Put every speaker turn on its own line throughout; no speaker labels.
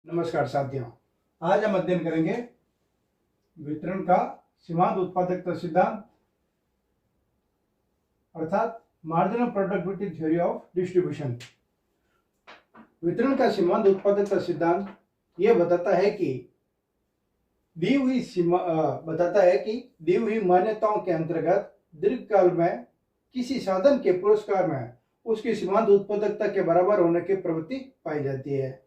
नमस्कार साथियों, आज हम अध्ययन करेंगे वितरण का सीमांत उत्पादकता सिद्धांत अर्थात marginal productivity theory of distribution. वितरण का सीमांत उत्पादकता सिद्धांत यह बताता है कि दी हुई मान्यताओं के अंतर्गत दीर्घकाल में किसी साधन के पुरस्कार में उसकी सीमांत उत्पादकता के बराबर होने की प्रवृत्ति पाई जाती है।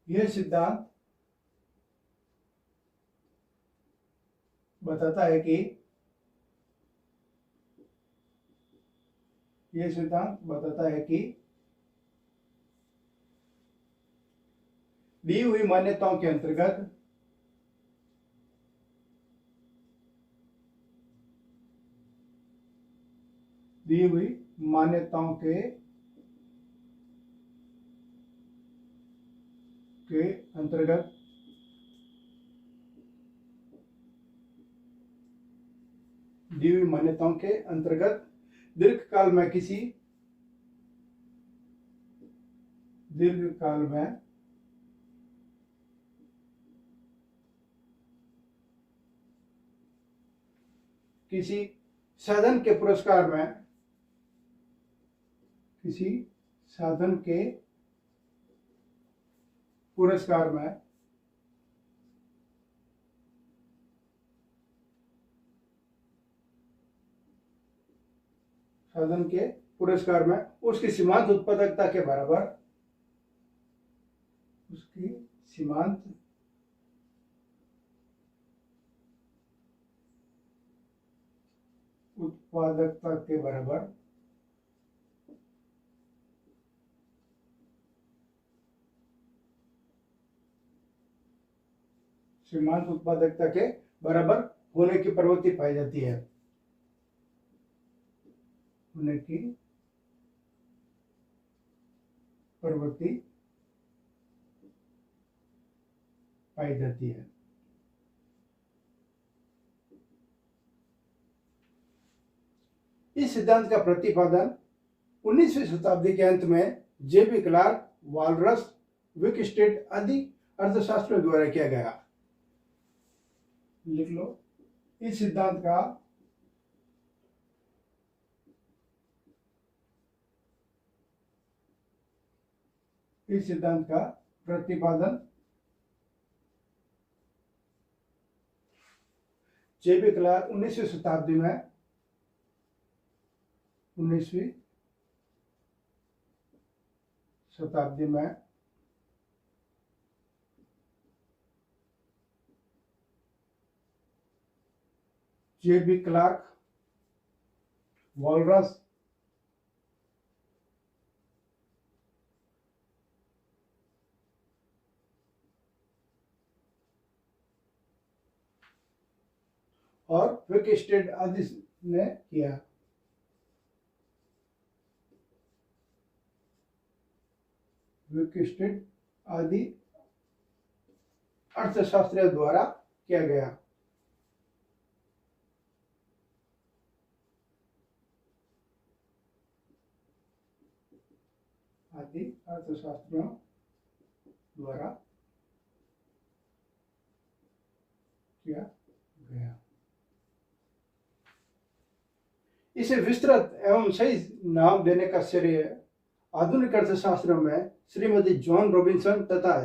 यह सिद्धांत बताता है कि दी हुई मान्यताओं के अंतर्गत दी हुई मान्यताओं के अंतर्गत दी हुई मान्यताओं के अंतर्गत दीर्घकाल में किसी साधन के पुरस्कार में उसकी सीमांत उत्पादकता के बराबर होने की प्रवृत्ति पाई जाती है। इस सिद्धांत का प्रतिपादन 19वीं शताब्दी के अंत में जेबी क्लार्क, वालरस, विकस्टेड आदि अर्थशास्त्रियों द्वारा किया गया। लिख लो, इस सिद्धांत का प्रतिपादन जेबी क्लार्क 19वीं शताब्दी में जेबी क्लार्क, वालरस, और विकस्टेड आदि ने किया। विकस्टेड आदि अर्थशास्त्रियों द्वारा किया गया। इसे विस्तृत एवं सही नाम देने का श्रेय आधुनिक अर्थशास्त्रों में श्रीमती जॉन रॉबिन्सन तथा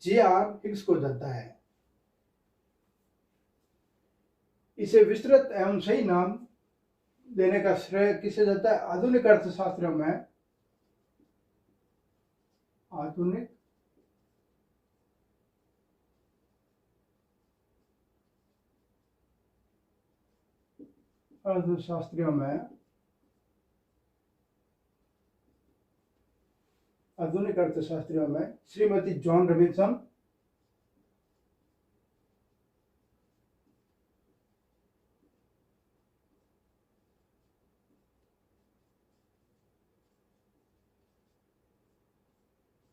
जे.आर. हिग्स को जाता है। इसे विस्तृत एवं सही नाम देने का श्रेय किसे जाता है? आधुनिक अर्थशास्त्रों में श्रीमती जॉन रॉबिन्सन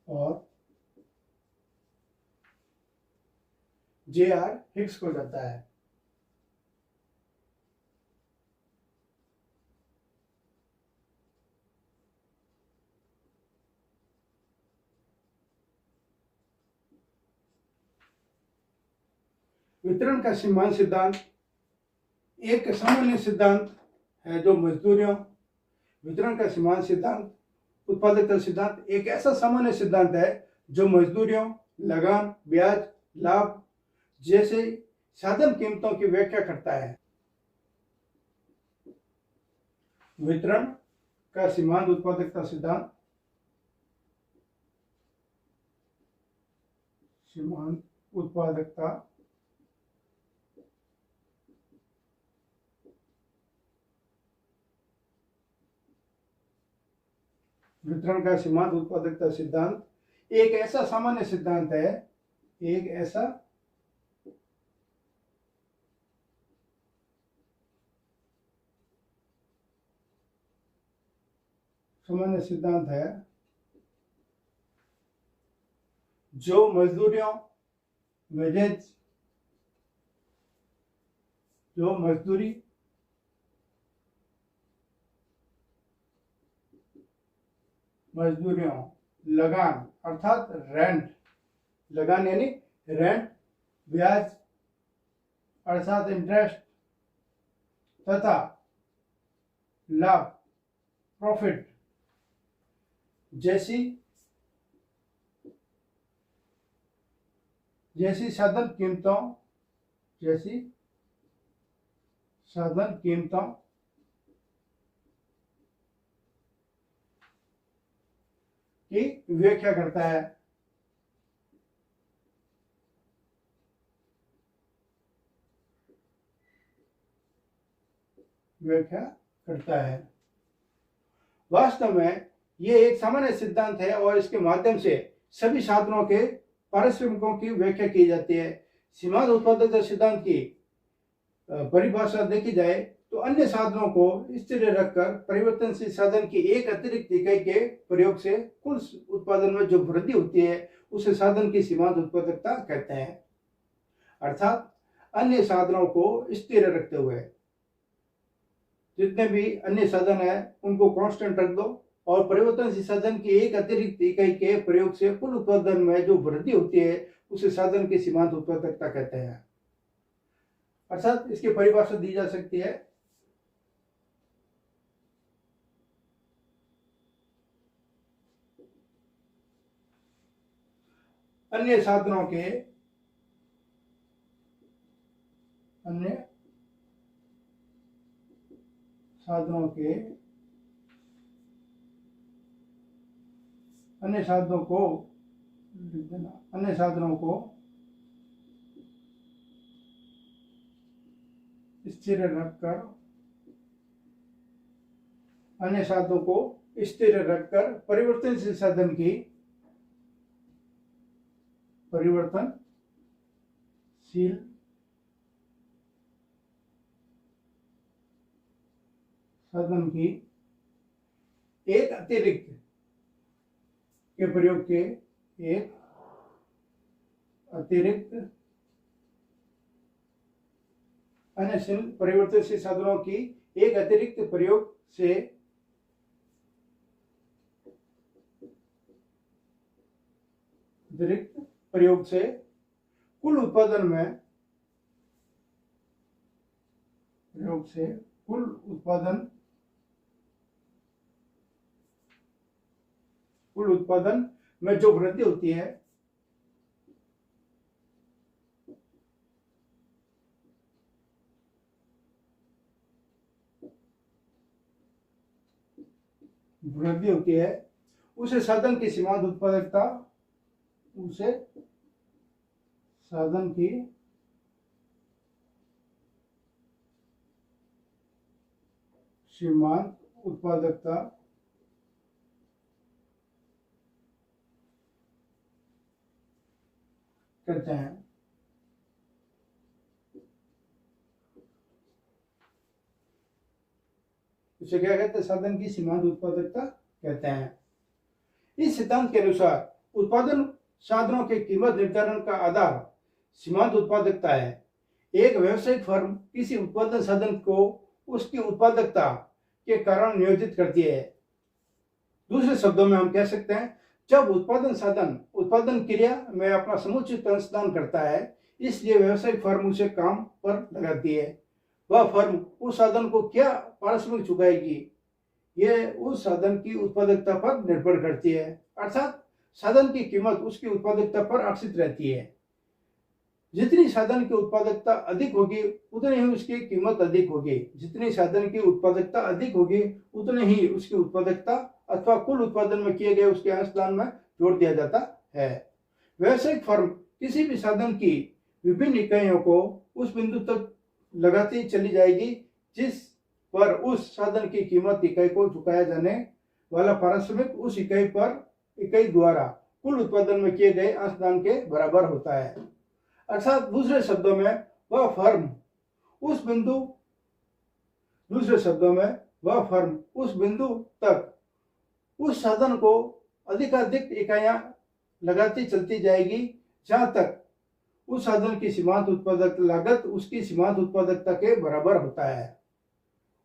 और जे.आर. हिग्स को जाता है। वितरण का सीमांत सिद्धांत एक सामान्य सिद्धांत है जो मजदूरियों, वितरण का सीमांत सिद्धांत, उत्पादकता सिद्धांत एक ऐसा सामान्य सिद्धांत है जो मजदूरियों, लगान, ब्याज, लाभ जैसे साधन कीमतों की व्याख्या करता है। वितरण का सीमांत उत्पादकता सिद्धांत, सीमांत उत्पादकता वितरण का सीमांत उत्पादकता सिद्धांत एक ऐसा सामान्य सिद्धांत है, एक ऐसा सामान्य सिद्धांत है जो मजदूरियों, वेजेज, जो मजदूरी, मजदूरियों, लगान अर्थात रेंट, लगान यानी रेंट, ब्याज अर्थात इंटरेस्ट तथा लाभ प्रॉफिट जैसी साधन कीमतों की व्याख्या करता है। वास्तव में यह एक सामान्य सिद्धांत है और इसके माध्यम से सभी साधनों के पारिश्रमिकों की व्याख्या की जाती है। सीमांत उत्पादकता सिद्धांत की परिभाषा देखी जाए तो अन्य साधनों को स्थिर रखकर परिवर्तनशील साधन की एक अतिरिक्त इकाई के प्रयोग से कुल उत्पादन में जो वृद्धि होती है उसे साधन की सीमांत उत्पादकता कहते हैं। अर्थात अन्य साधनों को स्थिर रखते हुए जितने भी अन्य साधन है उनको कांस्टेंट रख दो और परिवर्तनशील साधन की एक अतिरिक्त इकाई के प्रयोग से कुल उत्पादन में जो वृद्धि होती है उसे साधन की सीमांत उत्पादकता कहते हैं। अर्थात इसकी परिभाषा दी जा सकती है अन्य साधनों को स्थिर रखकर परिवर्तनशील साधन की एक अतिरिक्त के प्रयोग के अन्य परिवर्तनशील साधनों की एक अतिरिक्त प्रयोग से कुल उत्पादन में जो वृद्धि होती है उसे साधन की सीमांत उत्पादकता कहते हैं। इसे क्या कहते हैं? साधन की सीमांत उत्पादकता कहते हैं। इस सिद्धांत के अनुसार उत्पादन साधनों के कीमत निर्धारण का आधार सीमांत उत्पादकता है। एक व्यावसायिक फर्म किसी उत्पादन साधन को उसकी उत्पादकता के कारण नियोजित करती है। दूसरे शब्दों में हम कह सकते हैं जब उत्पादन साधन उत्पादन क्रिया में अपना समुचित अंशदान करता है इसलिए व्यावसायिक फर्म उसे काम पर लगाती है। वह फर्म उस साधन को क्या पारिश्रमिक चुकाएगी, यह उस साधन की उत्पादकता पर निर्भर करती है। अर्थात साधन की कीमत उसकी उत्पादकता पर आश्रित रहती है। जितनी साधन की उत्पादकता अधिक होगी उतनी ही उसकी कीमत अधिक होगी। जितनी साधन की उत्पादकता अधिक होगी उतनी ही उसकी उत्पादकता अथवा कुल उत्पादन में किए गए उसके अंशदान में जोड़ दिया जाता है। व्यावसायिक फर्म किसी भी साधन की विभिन्न इकाइयों को उस बिंदु तक लगाती चली जाएगी जिस पर उस साधन की कीमत इकाई को चुकाया जाने वाला पारिश्रमिक उस इकाई द्वारा कुल उत्पादन में किए गए अंशदान के बराबर होता है। अर्थात दूसरे शब्दों में वह फर्म उस बिंदु तक उस साधन को अधिकाधिक इकाइयां लगाती चलती जाएगी जहां तक उस साधन की सीमांत उत्पादक लागत उसकी सीमांत उत्पादकता के बराबर होता है।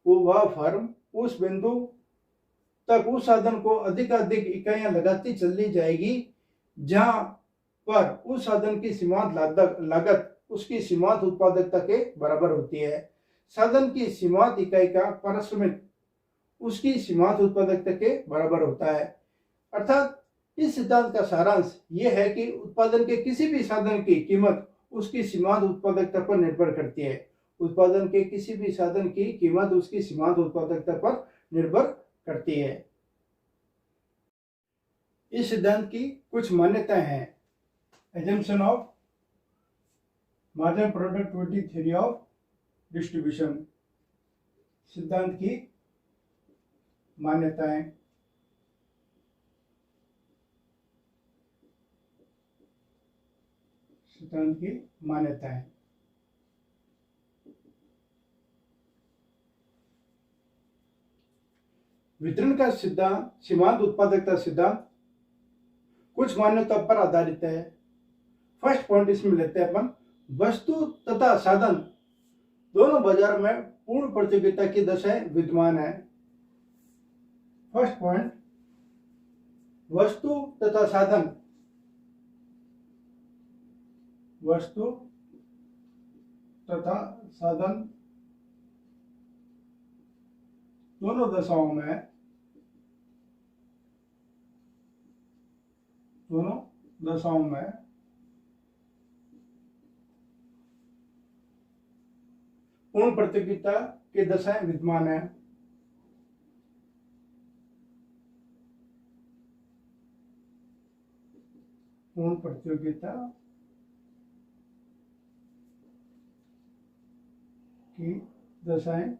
वह फर्म उस बिंदु तक उस साधन को अधिकाधिक इकाइयां लगाती चली जाएगी जहां पर उस साधन की सीमांत लागत उसकी सीमांत उत्पादकता के बराबर होती है। साधन की सीमांत इकाई का पारिश्रमिक उसकी सीमांत उत्पादकता के बराबर होता है। अर्थात इस सिद्धांत का सारांश यह है कि उत्पादन के किसी भी साधन की कीमत उसकी सीमांत उत्पादकता पर निर्भर करती है। उत्पादन के किसी भी साधन की कीमत उसकी सीमांत उत्पादकता पर निर्भर करती है। इस सिद्धांत की कुछ मान्यताएं हैं। Assumption of marginal productivity theory of distribution. सिद्धांत की मान्यताएं। सिद्धांत की मान्यताएं। वितरण का सिद्धांत सीमांत उत्पादकता सिद्धांत कुछ मान्यताओं पर आधारित है। फर्स्ट पॉइंट इसमें लेते हैं अपन, वस्तु तथा साधन दोनों बाजार में पूर्ण प्रतियोगिता की दशाएं विद्यमान है। फर्स्ट पॉइंट, वस्तु तथा साधन दोनों दशाओं में पूर्ण प्रतियोगिता की दशाएं विद्यमान है। पूर्ण प्रतियोगिता की दशाएं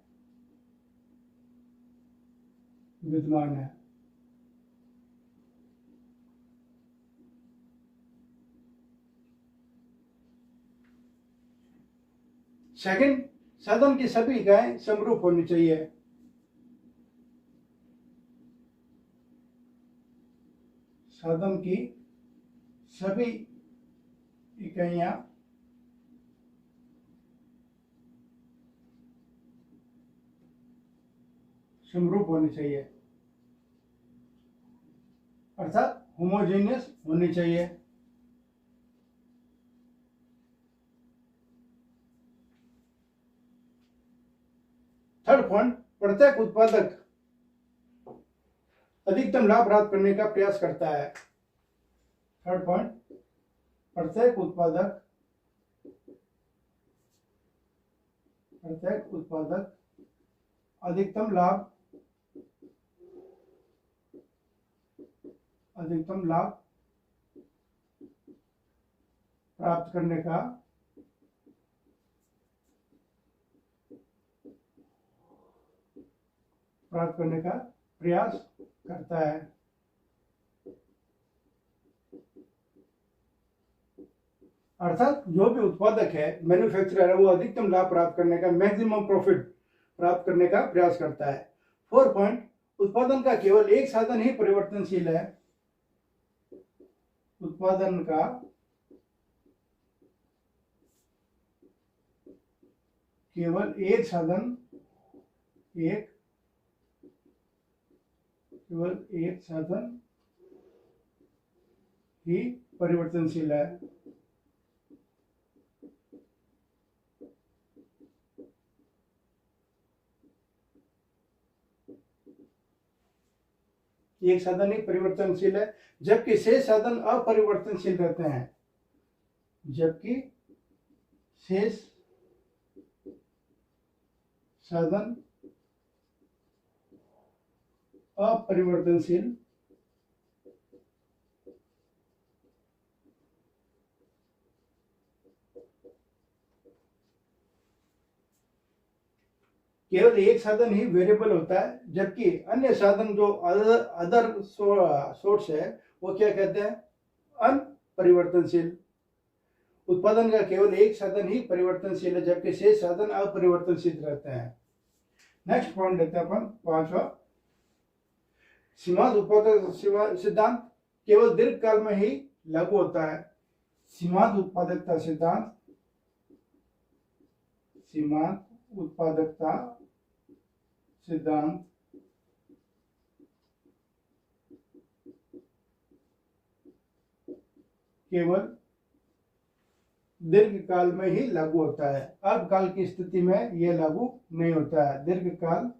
विद्यमान है। सेकंड, साधन की सभी इकाइयां समरूप होनी चाहिए। साधन की सभी इकाइयां समरूप होनी चाहिए, अर्थात होमोजेनियस होनी चाहिए। थर्ड पॉइंट, प्रत्येक उत्पादक अधिकतम लाभ प्राप्त करने का प्रयास करता है। थर्ड पॉइंट, प्रत्येक उत्पादक अधिकतम लाभ प्राप्त करने का प्रयास करता है। अर्थात जो भी उत्पादक है, मैन्युफैक्चरर है, वो अधिकतम लाभ प्राप्त करने का, मैक्सिमम प्रॉफिट प्राप्त करने का प्रयास करता है। 4 पॉइंट, उत्पादन का केवल एक साधन ही परिवर्तनशील है। उत्पादन का केवल एक साधन ही परिवर्तनशील है। एक साधन ही परिवर्तनशील है, जबकि शेष साधन अपरिवर्तनशील रहते हैं। जबकि शेष साधन अपरिवर्तनशील केवल एक साधन ही वेरिएबल होता है, जबकि अन्य साधन जो अदर सोर्स है वो क्या कहते हैं, अनपरिवर्तनशील। उत्पादन का केवल एक साधन ही परिवर्तनशील है, जबकि शेष साधन अपरिवर्तनशील रहते हैं। नेक्स्ट पॉइंट लेते हैं अपन पांचवा, सीमांत उत्पादक सिद्धांत केवल दीर्घकाल में ही लागू होता है। सीमांत उत्पादकता सिद्धांत, सीमांत उत्पादकता सिद्धांत केवल दीर्घकाल में ही लागू होता है, अल्पकाल की स्थिति में यह लागू नहीं होता है। दीर्घकाल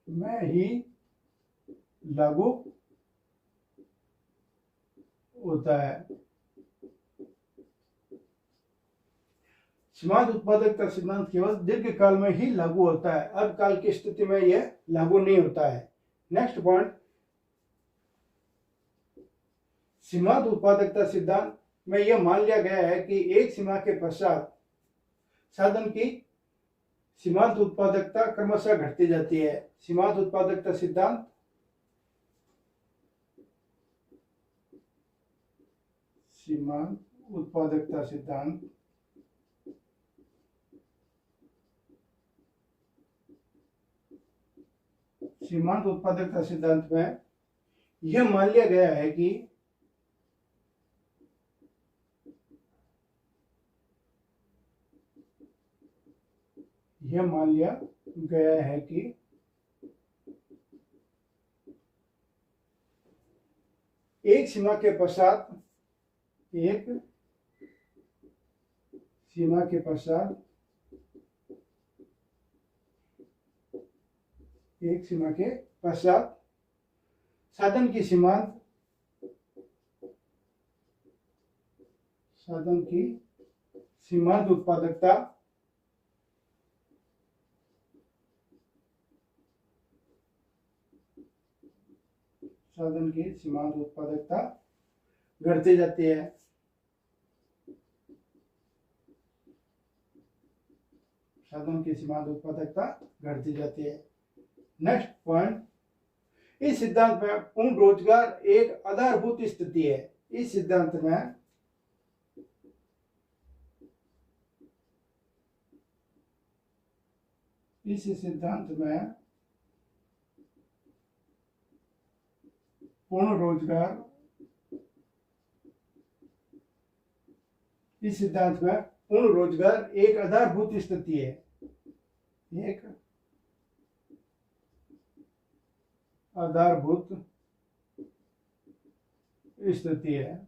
में ही लागू होता है। सीमांत उत्पादकता सिद्धांत केवल दीर्घकाल में ही लागू होता है, अल्पकाल की स्थिति में यह लागू नहीं होता है। नेक्स्ट पॉइंट, सीमांत उत्पादकता सिद्धांत में यह मान लिया गया है कि एक सीमा के पश्चात साधन की सीमांत उत्पादकता क्रमशः घटती जाती है। सीमांत उत्पादकता सिद्धांत सीमांत उत्पादकता सिद्धांत सीमांत उत्पादकता सिद्धांत में यह मान लिया गया है कि एक सीमा के पश्चात साधन की सीमांत उत्पादकता घटती जाती है। नेक्स्ट पॉइंट, इस सिद्धांत में पूर्ण रोजगार एक आधारभूत स्थिति है। इस सिद्धांत में पूर्ण रोजगार एक आधारभूत स्थिति है। एक आधारभूत स्थिति है।